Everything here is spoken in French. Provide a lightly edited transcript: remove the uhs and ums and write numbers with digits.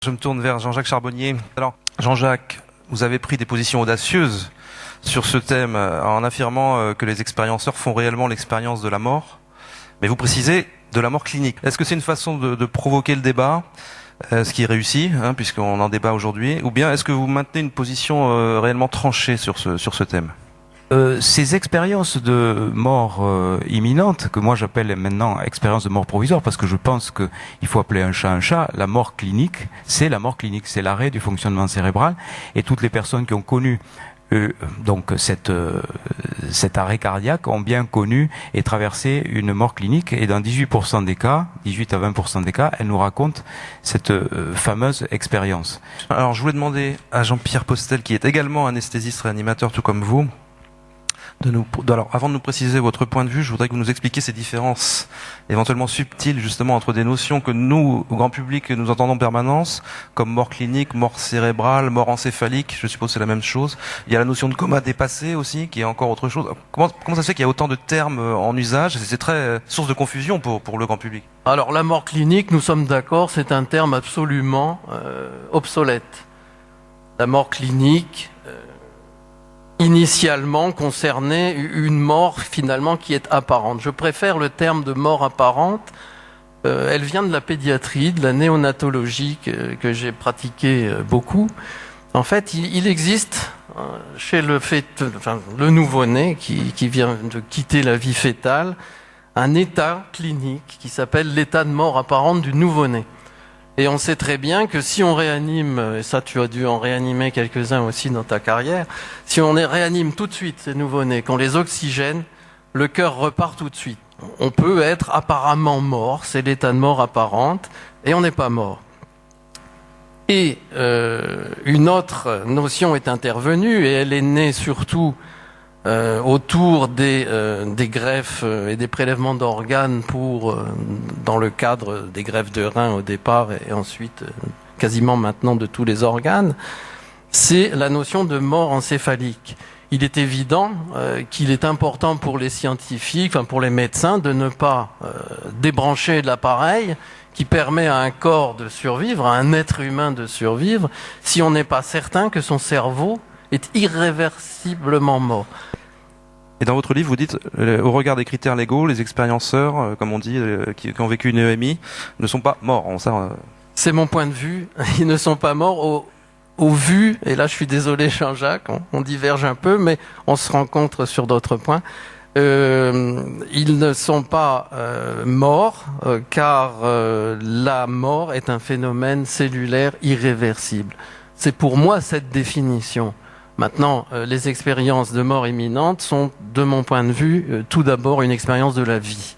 Je me tourne vers Jean-Jacques Charbonnier. Alors, Jean-Jacques, vous avez pris des positions audacieuses sur ce thème en affirmant que les expérienceurs font réellement l'expérience de la mort, mais vous précisez de la mort clinique. Est-ce que c'est une façon de provoquer le débat, ce qui est réussi, puisqu'on en débat aujourd'hui, ou bien est-ce que vous maintenez une position réellement tranchée sur ce thème ? Ces expériences de mort imminente, que moi j'appelle maintenant expérience de mort provisoire, parce que je pense qu'il faut appeler un chat, la mort clinique, c'est la mort clinique, c'est l'arrêt du fonctionnement cérébral, et toutes les personnes qui ont connu donc cet arrêt cardiaque ont bien connu et traversé une mort clinique, et dans 18% des cas, 18 à 20% des cas, elles nous racontent cette fameuse expérience. Alors je voulais demander à Jean-Pierre Postel, qui est également anesthésiste réanimateur tout comme vous, alors, avant de nous préciser votre point de vue, je voudrais que vous nous expliquiez ces différences éventuellement subtiles justement entre des notions que nous, au grand public, nous entendons en permanence, comme mort clinique, mort cérébrale, mort encéphalique, je suppose que c'est la même chose. Il y a la notion de coma dépassé aussi, qui est encore autre chose. Comment ça se fait qu'il y a autant de termes en usage? C'est très source de confusion pour le grand public. Alors la mort clinique, nous sommes d'accord, c'est un terme absolument obsolète. La mort clinique initialement concernait une mort finalement qui est apparente. Je préfère le terme de mort apparente. Elle vient de la pédiatrie, de la néonatologie que j'ai pratiqué beaucoup. En fait, il existe chez le nouveau-né qui vient de quitter la vie fœtale un état clinique qui s'appelle l'état de mort apparente du nouveau-né. Et on sait très bien que si on réanime, et ça tu as dû en réanimer quelques-uns aussi dans ta carrière, si on réanime tout de suite ces nouveau-nés, qu'on les oxygène, le cœur repart tout de suite. On peut être apparemment mort, c'est l'état de mort apparente, et on n'est pas mort. Et une autre notion est intervenue, et elle est née surtout autour des greffes et des prélèvements d'organes dans le cadre des greffes de reins au départ et ensuite quasiment maintenant de tous les organes, c'est la notion de mort encéphalique. Il est évident qu'il est important pour les scientifiques, pour les médecins, de ne pas débrancher de l'appareil qui permet à un corps de survivre, à un être humain de survivre, si on n'est pas certain que son cerveau est irréversiblement mort. Et dans votre livre, vous dites, au regard des critères légaux, les expérienceurs, comme on dit, qui ont vécu une EMI, ne sont pas morts. C'est mon point de vue. Ils ne sont pas morts au vu, et là je suis désolé Jean-Jacques, on diverge un peu, mais on se rencontre sur d'autres points. Ils ne sont pas morts, car la mort est un phénomène cellulaire irréversible. C'est pour moi cette définition. Maintenant, les expériences de mort imminente sont, de mon point de vue, tout d'abord une expérience de la vie.